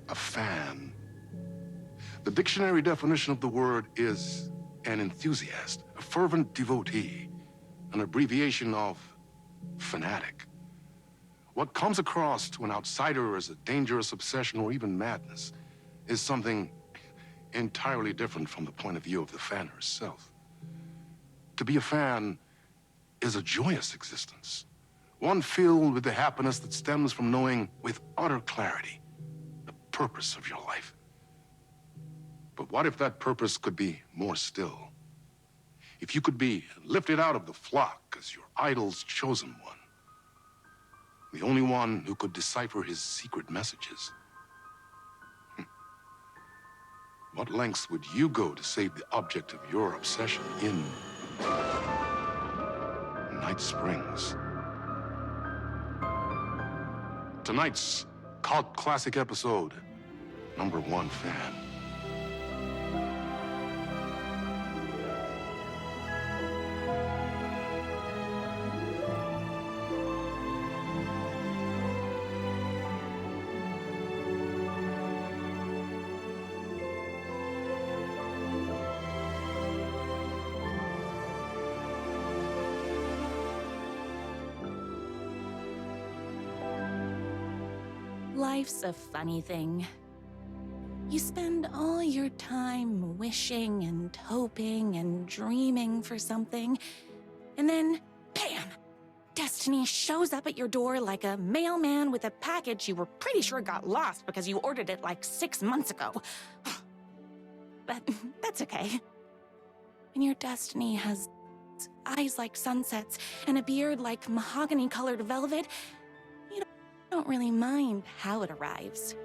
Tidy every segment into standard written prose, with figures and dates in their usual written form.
A fan. The dictionary definition of the word is an enthusiast, a fervent devotee, an abbreviation of fanatic. What comes across to an outsider as a dangerous obsession or even madness is something entirely different from the point of view of the fan herself. To be a fan is a joyous existence, one filled with the happiness that stems from knowing with utter clarity the purpose of your life. But what if that purpose could be more still? If you could be lifted out of the flock as your idol's chosen one, the only one who could decipher his secret messages. What lengths would you go to save the object of your obsession in Night Springs? Tonight's cult classic episode, number 1 fan. Life's a funny thing. You spend all your time wishing and hoping and dreaming for something, and then, bam! Destiny shows up at your door like a mailman with a package you were pretty sure got lost because you ordered it like 6 months ago. But that's okay. And your destiny has eyes like sunsets and a beard like mahogany-colored velvet. You don't really mind how it arrives.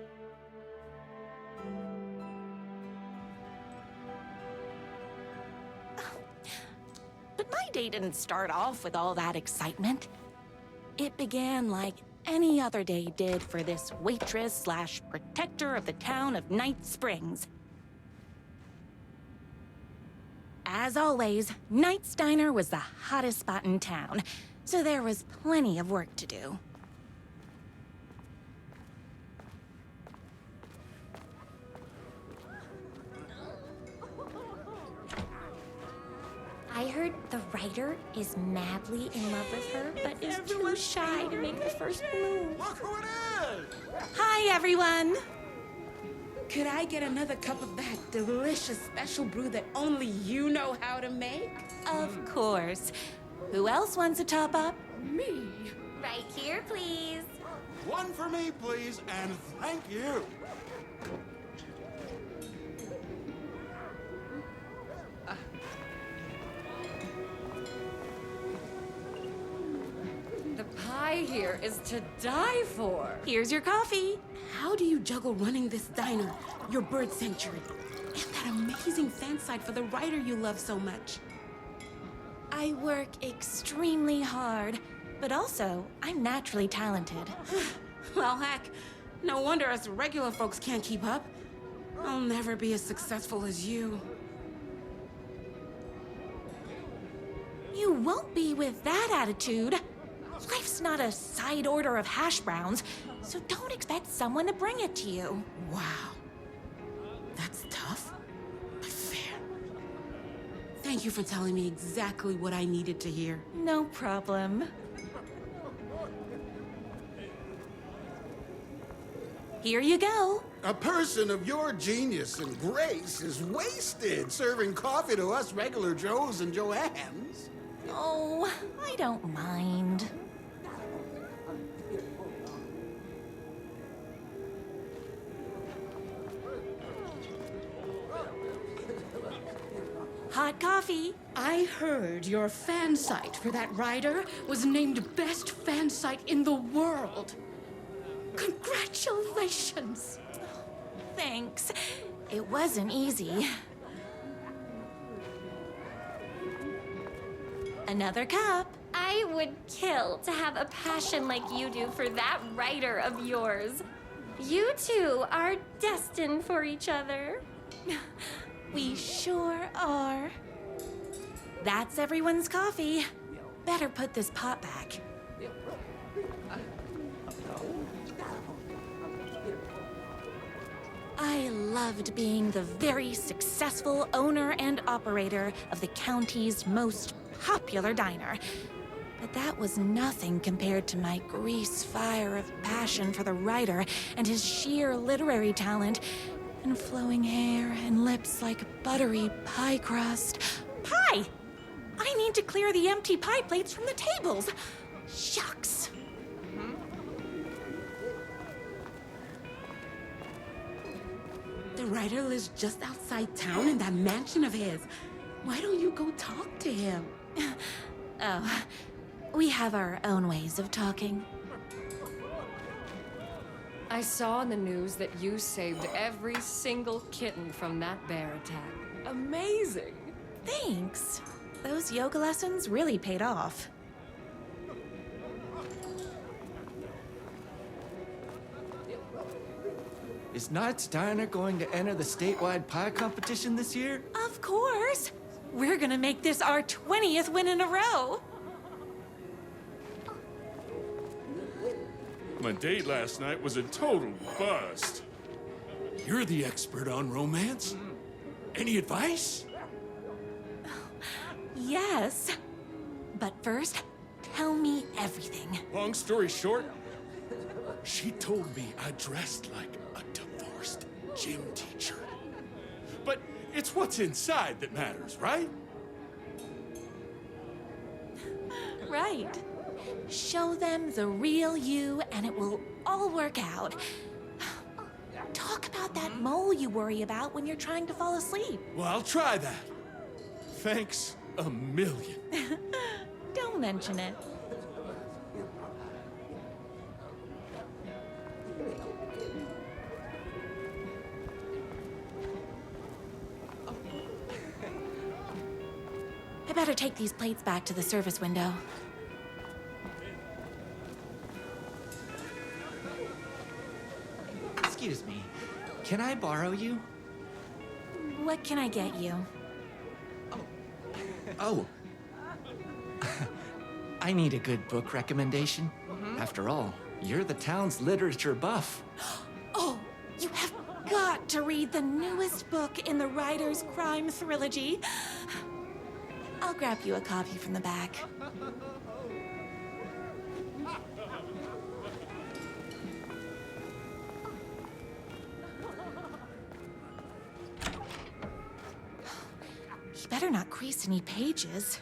But my day didn't start off with all that excitement. It began like any other day did for this waitress/protector of the town of Night Springs. As always, Knight's Diner was the hottest spot in town, so there was plenty of work to do. I heard the writer is madly in love with her, but is too shy to make the first move. Look who it is! Hi, everyone! Could I get another cup of that delicious special brew that only you know how to make? Of course. Who else wants a top-up? Me? Right here, please. One for me, please, and thank you. The pie here is to die for. Here's your coffee. How do you juggle running this diner, your bird sanctuary, and that amazing fan site for the writer you love so much? I work extremely hard, but also, I'm naturally talented. Well, heck, no wonder us regular folks can't keep up. I'll never be as successful as you. You won't be with that attitude. Life's not a side order of hash browns, so don't expect someone to bring it to you. Wow. That's tough, but fair. Thank you for telling me exactly what I needed to hear. No problem. Here you go. A person of your genius and grace is wasted serving coffee to us regular Joes and Joannes. Oh, I don't mind. Hot coffee. I heard your fan site for that writer was named best fan site in the world. Congratulations! Thanks. It wasn't easy. Another cup. I would kill to have a passion like you do for that writer of yours. You two are destined for each other. We sure are. That's everyone's coffee. Better put this pot back. I loved being the very successful owner and operator of the county's most popular diner. But that was nothing compared to my grease fire of passion for the writer and his sheer literary talent, and flowing hair and lips like buttery pie crust. Pie! I need to clear the empty pie plates from the tables. Shucks. The writer lives just outside town in that mansion of his. Why don't you go talk to him? Oh, we have our own ways of talking. I saw in the news that you saved every single kitten from that bear attack. Amazing! Thanks. Those yoga lessons really paid off. Is Knight's Diner going to enter the statewide pie competition this year? Of course! We're gonna make this our 20th win in a row! My date last night was a total bust. You're the expert on romance. Any advice? Yes. But first, tell me everything. Long story short, she told me I dressed like a divorced gym teacher. But it's what's inside that matters, right? Right. Show them the real you and it will all work out. Talk about that mole you worry about when you're trying to fall asleep. Well, I'll try that. Thanks a million. Don't mention it. I better take these plates back to the service window. Excuse me. Can I borrow you? What can I get you? Oh. I need a good book recommendation. After all, you're the town's literature buff. Oh, you have got to read the newest book in the Writer's Crime Trilogy. I'll grab you a copy from the back. You better not crease any pages.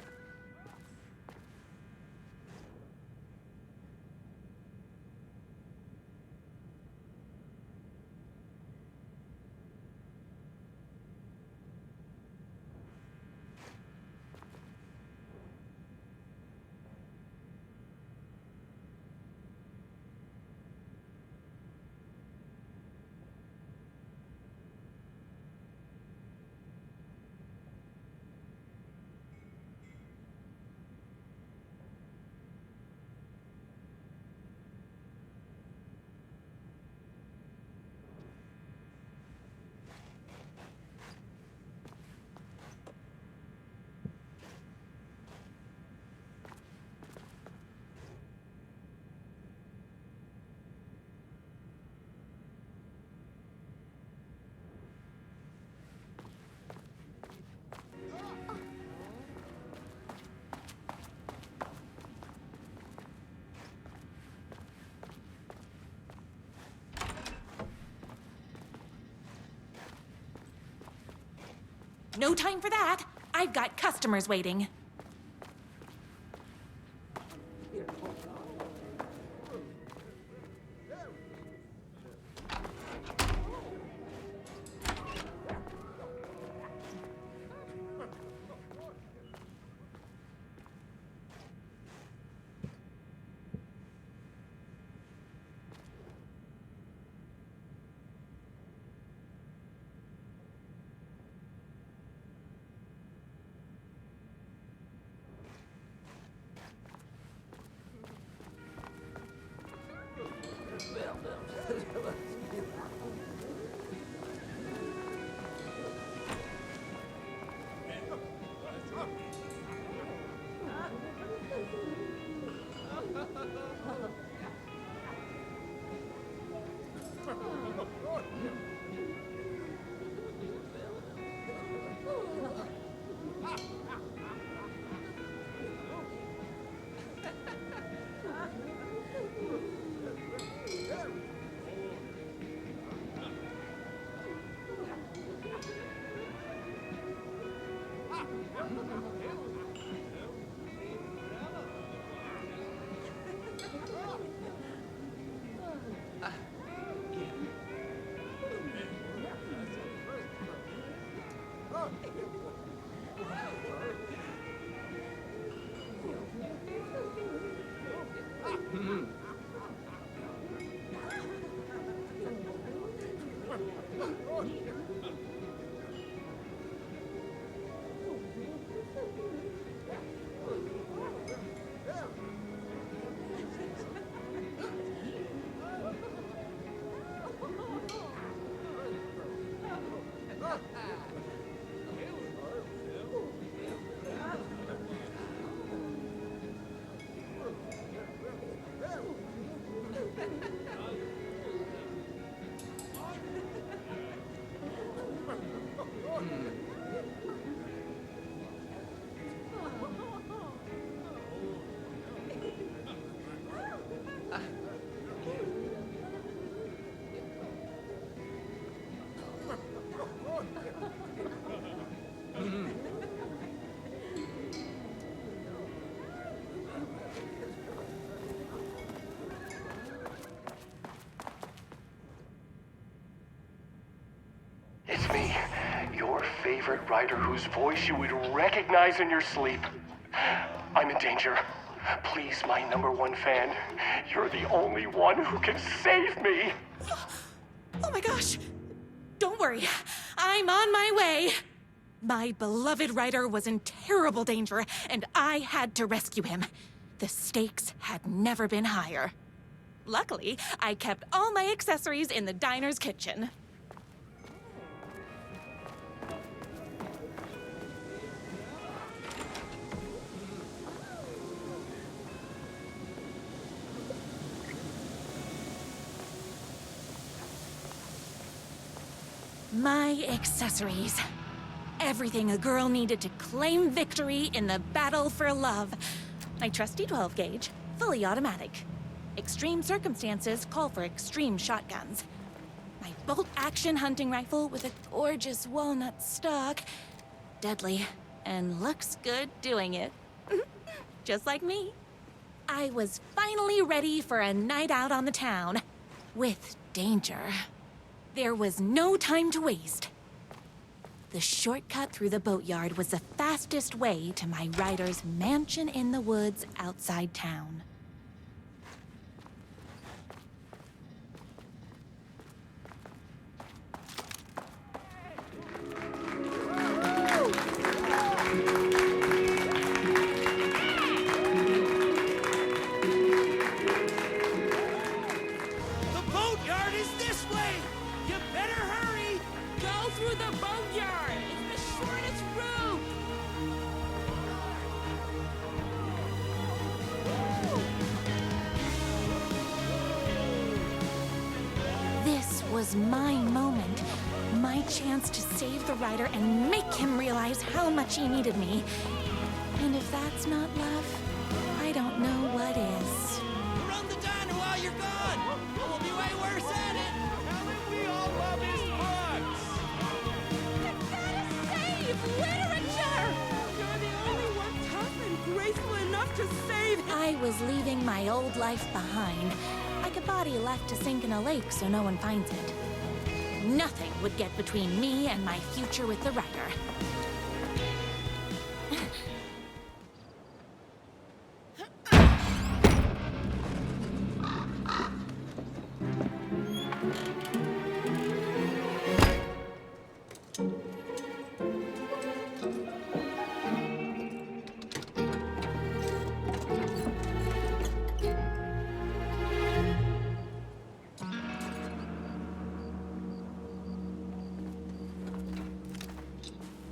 No time for that. I've got customers waiting. It's me, your favorite writer whose voice you would recognize in your sleep. I'm in danger. Please, my #1 fan, you're the only one who can save me. Oh my gosh! Don't worry, I'm on my way. My beloved writer was in terrible danger, and I had to rescue him. The stakes had never been higher. Luckily, I kept all my accessories in the diner's kitchen. My accessories. Everything a girl needed to claim victory in the battle for love. My trusty 12 gauge, fully automatic. Extreme circumstances call for extreme shotguns. My bolt-action hunting rifle with a gorgeous walnut stock. Deadly, and looks good doing it. Just like me. I was finally ready for a night out on the town. With danger. There was no time to waste. The shortcut through the boatyard was the fastest way to my rider's mansion in the woods outside town. The boatyard is this way! You better hurry! Go through the boatyard! It's the shortest route! This was my moment. My chance to save the rider and make him realize how much he needed me. And if that's not love, I don't know what is. Run the diner while you're gone! Or we'll be way worse at it! Tell him we all love his books! Save literature! You're the only one tough and graceful enough to save him! I was leaving my old life behind, like a body left to sink in a lake so no one finds it. Nothing would get between me and my future with the rider.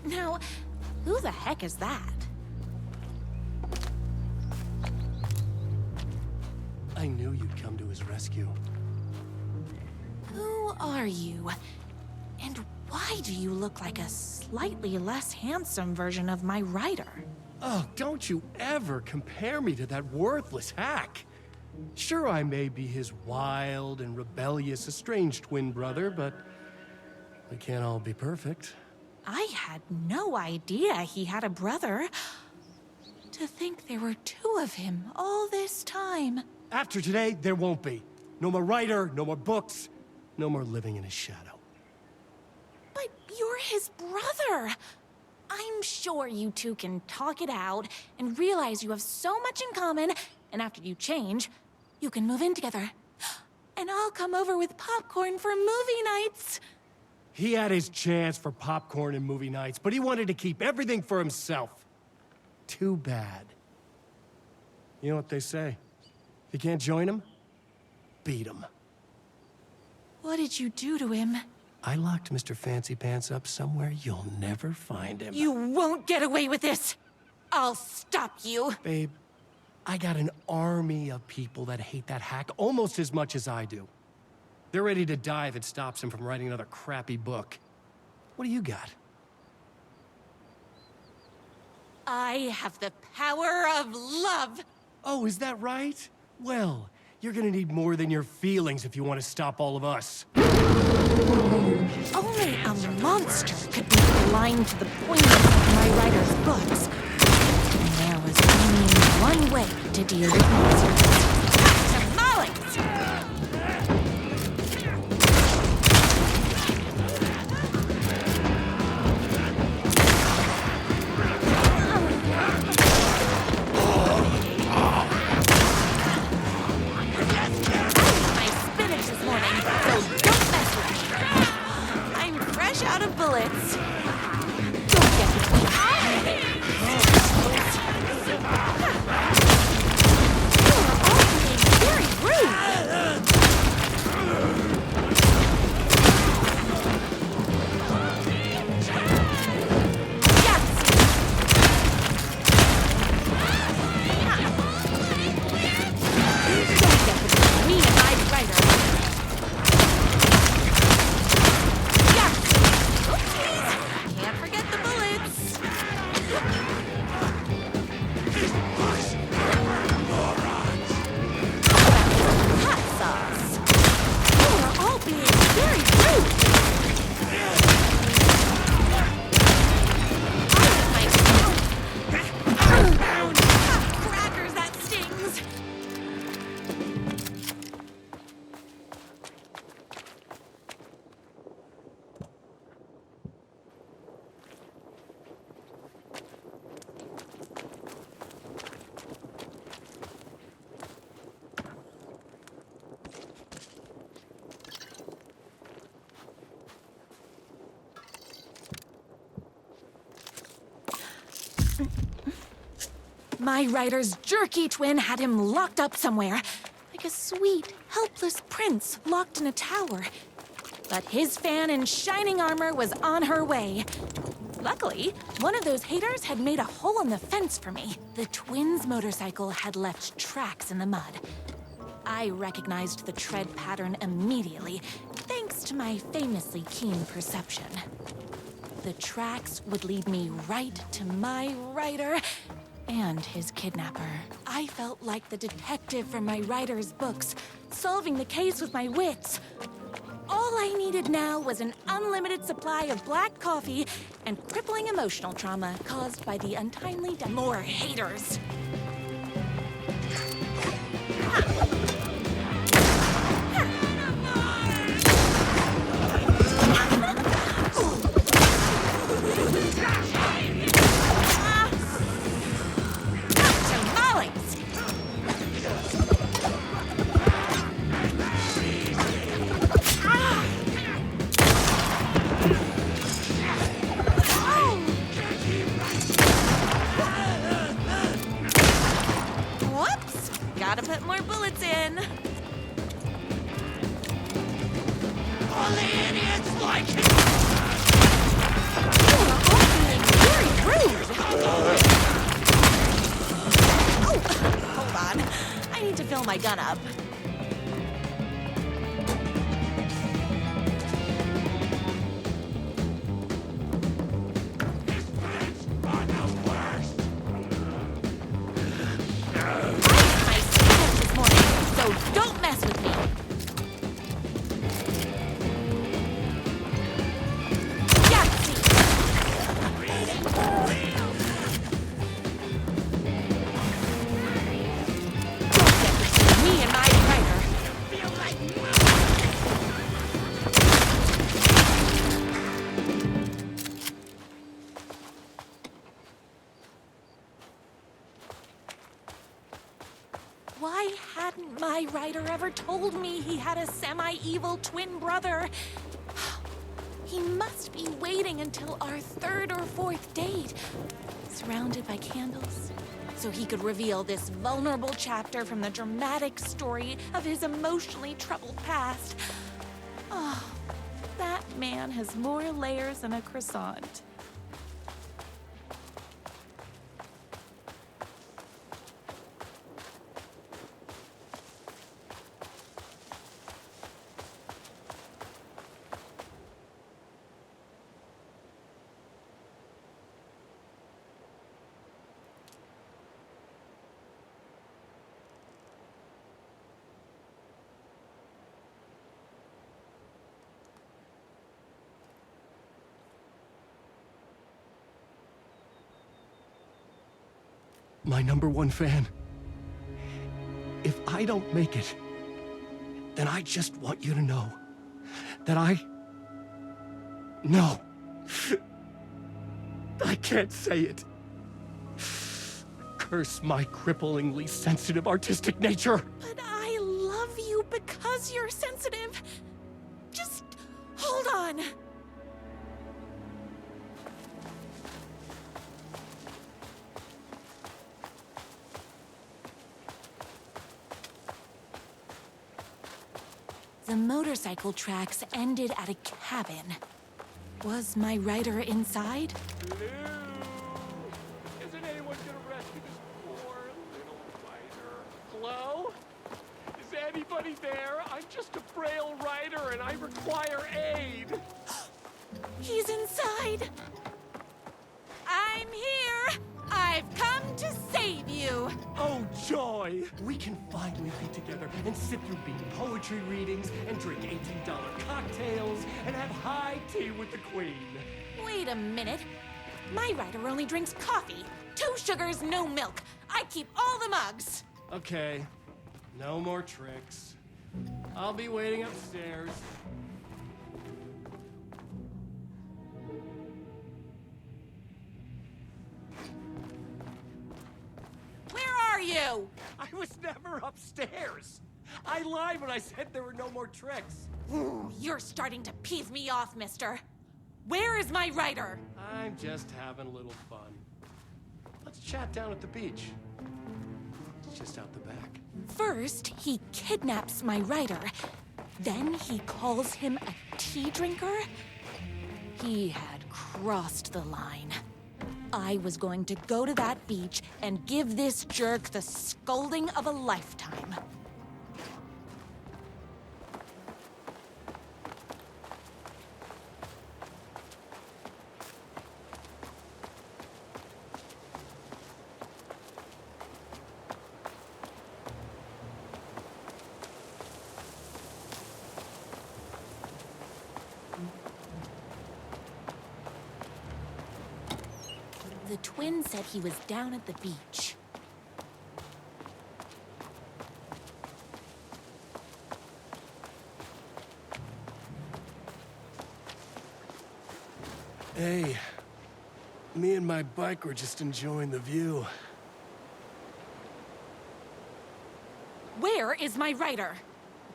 Now, who the heck is that? I knew you'd come to his rescue. Who are you? And why do you look like a slightly less handsome version of my rider? Oh, don't you ever compare me to that worthless hack. Sure, I may be his wild and rebellious estranged twin brother, but we can't all be perfect. I had no idea he had a brother. To think there were two of him all this time. After today, there won't be. No more writer, no more books, no more living in his shadow. But you're his brother. I'm sure you two can talk it out and realize you have so much in common, and after you change, you can move in together. And I'll come over with popcorn for movie nights. He had his chance for popcorn and movie nights, but he wanted to keep everything for himself. Too bad. You know what they say? If you can't join him, beat him. What did you do to him? I locked Mr. Fancy Pants up somewhere you'll never find him. You won't get away with this. I'll stop you. Babe, I got an army of people that hate that hack almost as much as I do. They're ready to die if it stops him from writing another crappy book. What do you got? I have the power of love. Oh, is that right? Well, you're gonna need more than your feelings if you want to stop all of us. Only a monster could be blind to the poignance of my writer's books. And there was only one way to deal with monsters. Tamales! My spinach this morning, so don't mess with me. I'm fresh out of bullets. Don't get between me. You are all being very rude. Don't get between me and my writer. Oopsies! Can't forget the bullets. Hot sauce. You are all being very rude. Crackers, that stings. My writer's jerky twin had him locked up somewhere, like a sweet, helpless prince locked in a tower. But his fan in shining armor was on her way. Luckily, one of those haters had made a hole in the fence for me. The twins' motorcycle had left tracks in the mud. I recognized the tread pattern immediately, thanks to my famously keen perception. The tracks would lead me right to my writer and his kidnapper. I felt like the detective from my writer's books, solving the case with my wits. All I needed now was an unlimited supply of black coffee and crippling emotional trauma caused by the untimely death. More haters. Tamales! Whoops! Gotta put more bullets in. All the idiots like it! You are all being very rude. Oh, hold on. I need to fill my gun up. My spinach this morning, so don't mess with me. Yahtzee! Why hadn't my writer ever told me he had a semi-evil twin brother? He must be waiting until our third or fourth date, surrounded by candles, so he could reveal this vulnerable chapter from the dramatic story of his emotionally troubled past. Oh, that man has more layers than a croissant. My #1 fan. If I don't make it, then I just want you to know that No. I can't say it. Curse my cripplingly sensitive artistic nature. But I love you because you're sensitive. Just hold on. The motorcycle tracks ended at a cabin. Was my writer inside? Hello? Isn't anyone gonna rescue this poor little writer? Hello? Is anybody there? I'm just a frail writer and I require aid. He's inside. I'm here. I've come to save you. Oh, joy! We can finally be together and sit through beat poetry readings and drink $18 cocktails and have high tea with the Queen. Wait a minute. My writer only drinks coffee. 2 sugars, no milk. I keep all the mugs. Okay, no more tricks. I'll be waiting upstairs. Where are you? I was never upstairs. I lied when I said there were no more tricks. Ooh, you're starting to piss me off, mister. Where is my writer? I'm just having a little fun. Let's chat down at the beach. It's just out the back. First, he kidnaps my writer. Then he calls him a tea drinker. He had crossed the line. I was going to go to that beach and give this jerk the scolding of a lifetime. The twin said he was down at the beach. Hey, me and my bike were just enjoying the view. Where is my writer?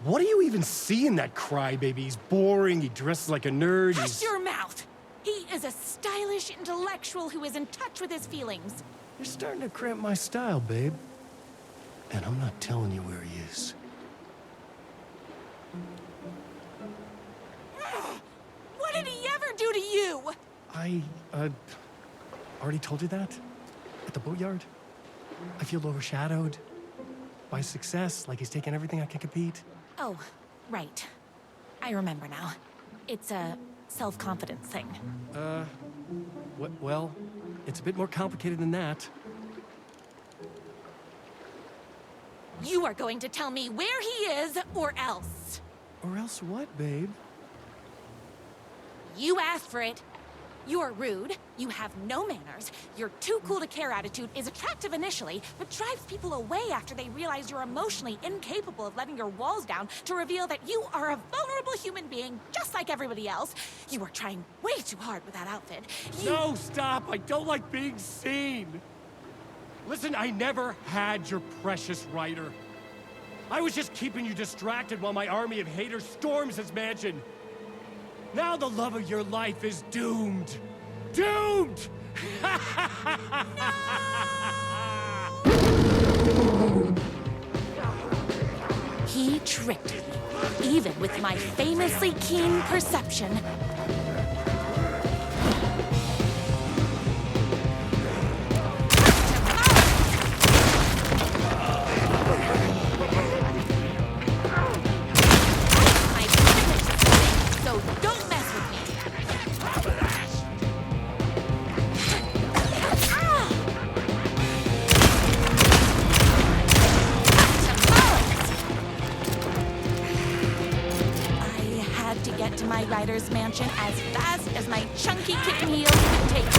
What do you even see in that crybaby? He's boring, he dresses like a nerd, Hush your mouth! He is a stylish intellectual who is in touch with his feelings. You're starting to cramp my style, babe. And I'm not telling you where he is. What did he ever do to you? I, already told you that? At the boatyard? I feel overshadowed by success, like he's taking everything I can compete. Oh, right. I remember now. It's a self-confidence thing. Well, it's a bit more complicated than that. You are going to tell me where he is, or else. Or else what, babe? You asked for it. You're rude, you have no manners, your too cool to care attitude is attractive initially, but drives people away after they realize you're emotionally incapable of letting your walls down to reveal that you are a vulnerable human being just like everybody else. You are trying way too hard with that outfit. No, stop! I don't like being seen! Listen, I never had your precious writer. I was just keeping you distracted while my army of haters storms his mansion. Now the love of your life is doomed. Doomed! He tricked me, even with my famously keen perception. So don't mess with me. I had to get to my rider's mansion as fast as my chunky kitten heels could take me.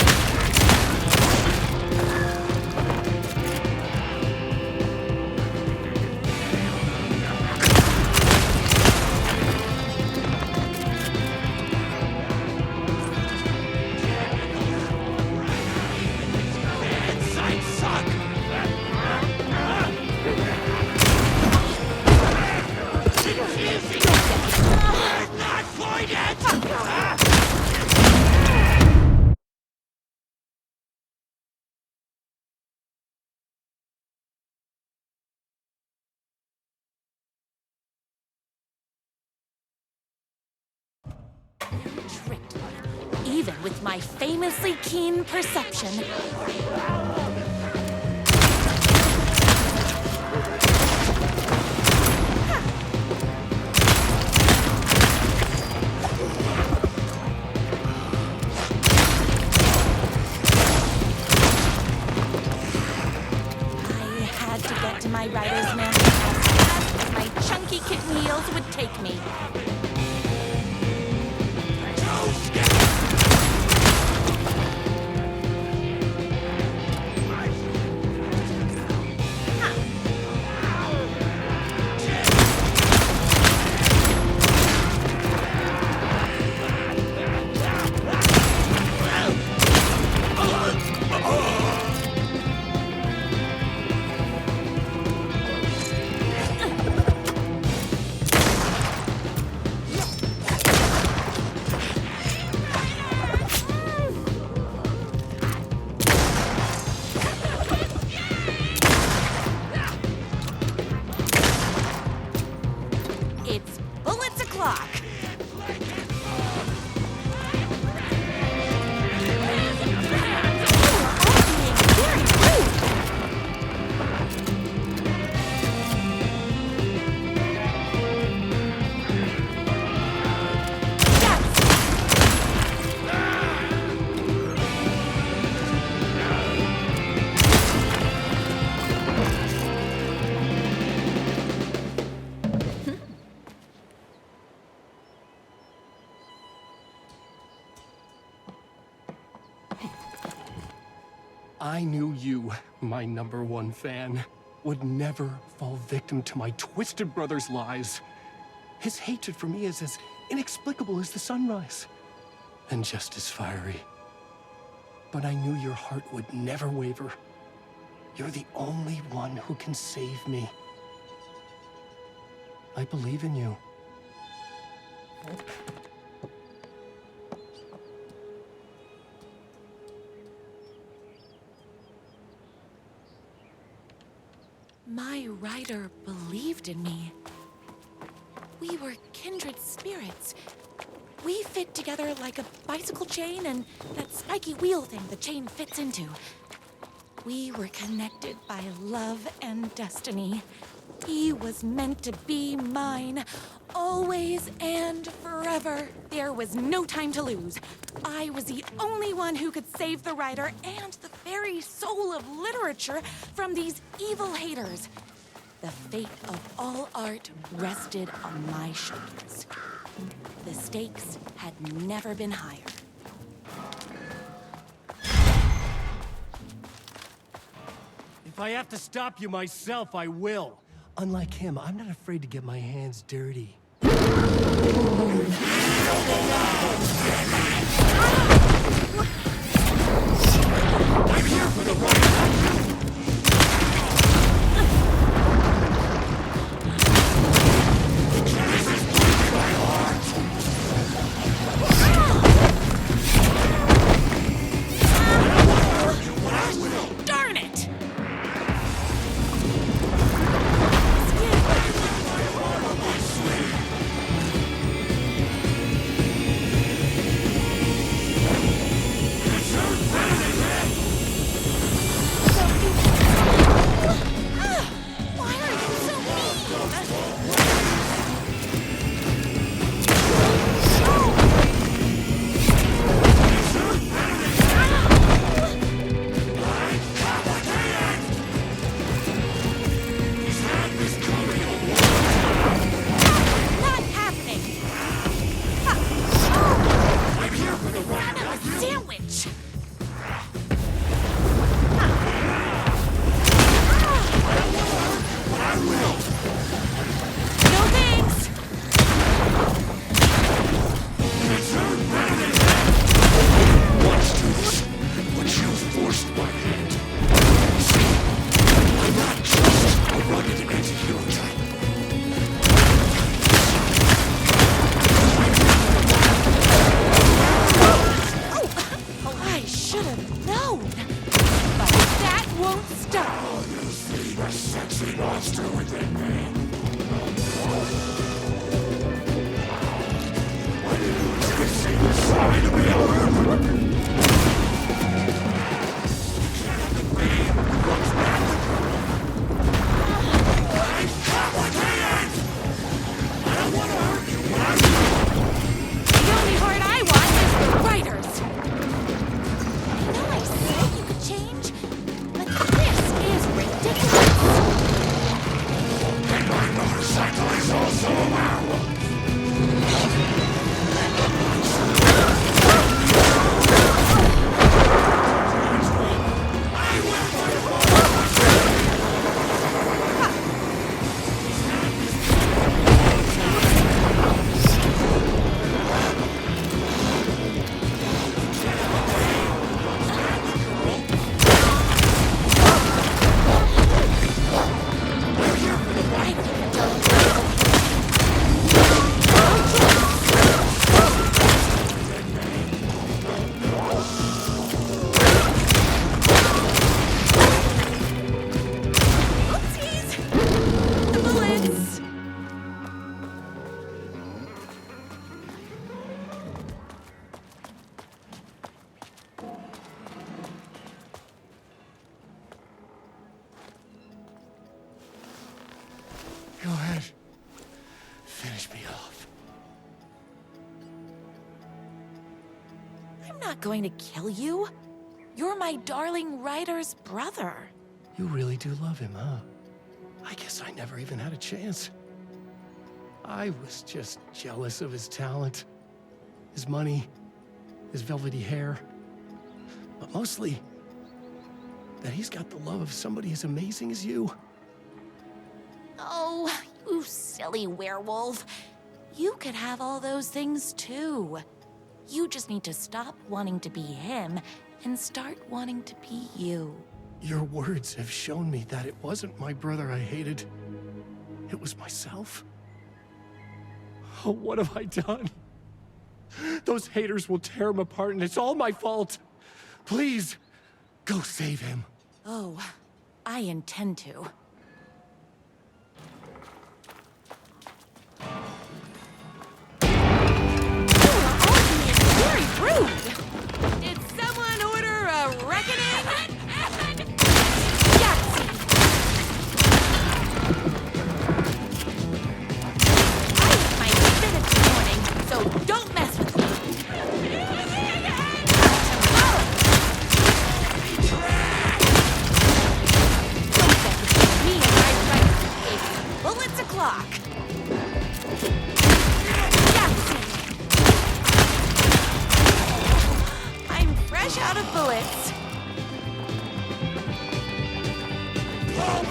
Tricked me, even with my famously keen perception. I had to get to my rider's mansion as fast as my chunky kitten heels would take me. It's bullets o'clock. I knew you, my #1 fan, would never fall victim to my twisted brother's lies. His hatred for me is as inexplicable as the sunrise, and just as fiery. But I knew your heart would never waver. You're the only one who can save me. I believe in you. My rider believed in me. We were kindred spirits. We fit together like a bicycle chain and that spiky wheel thing the chain fits into. We were connected by love and destiny. He was meant to be mine, always and forever. There was no time to lose. I was the only one who could save the writer and the very soul of literature from these evil haters. The fate of all art rested on my shoulders. The stakes had never been higher. If I have to stop you myself, I will. Unlike him, I'm not afraid to get my hands dirty. I'm here for the right. But that won't stop. You see the sexy monster within me. When you twist inside of me, The only heart I want is the writers. I know I said you could change, but this is ridiculous. and my motorcycle is also a werewolf. Oopsies! The bullets! Go ahead. Finish me off. I'm not going to kill you. You're my darling writer's brother. You really do love him, huh? I guess I never even had a chance. I was just jealous of his talent, his money, his velvety hair. But mostly, that he's got the love of somebody as amazing as you. Oh, you silly werewolf. You could have all those things too. You just need to stop wanting to be him and start wanting to be you. Your words have shown me that it wasn't my brother I hated. It was myself. Oh, what have I done? Those haters will tear him apart, and it's all my fault. Please, go save him. Oh, I intend to. Very rude! Did someone order a reckoning? Yahtzee! I ate my spinach this morning, so don't mess with me. Don't mess with me and my right bullets o'clock. Fresh out of bullets. You're all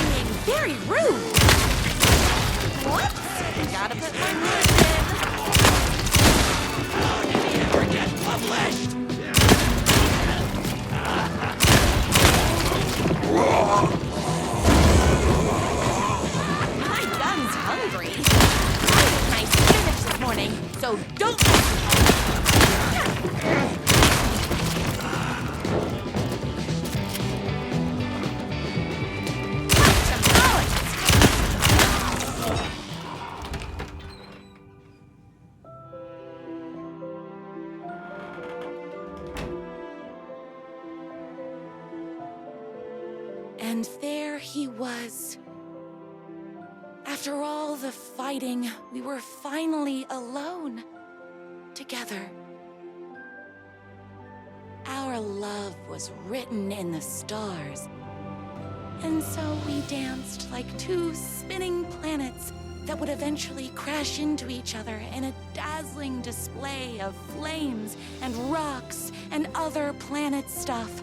being very rude. Whoops! Gotta put my words in. How did he ever get published? My gun's hungry. I ate my spinach this morning, so don't mess with me. And there he was. After all the fighting, we were finally alone. Together. Our love was written in the stars. And so we danced like two spinning planets that would eventually crash into each other in a dazzling display of flames and rocks and other planet stuff.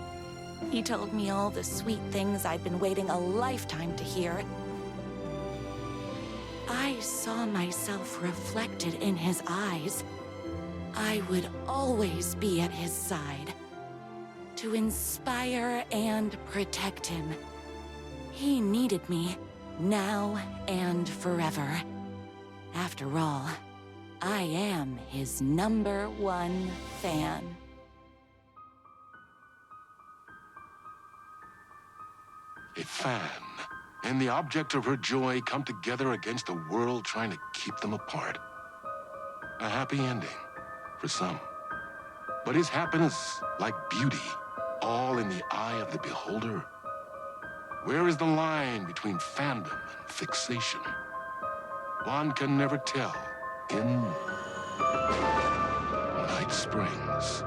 He told me all the sweet things I'd been waiting a lifetime to hear. I saw myself reflected in his eyes. I would always be at his side, to inspire and protect him. He needed me, now and forever. After all, I am his #1 fan. a fan, and the object of her joy come together against a world trying to keep them apart. A happy ending for some. But is happiness, like beauty, all in the eye of the beholder? Where is the line between fandom and fixation? One can never tell in Night Springs.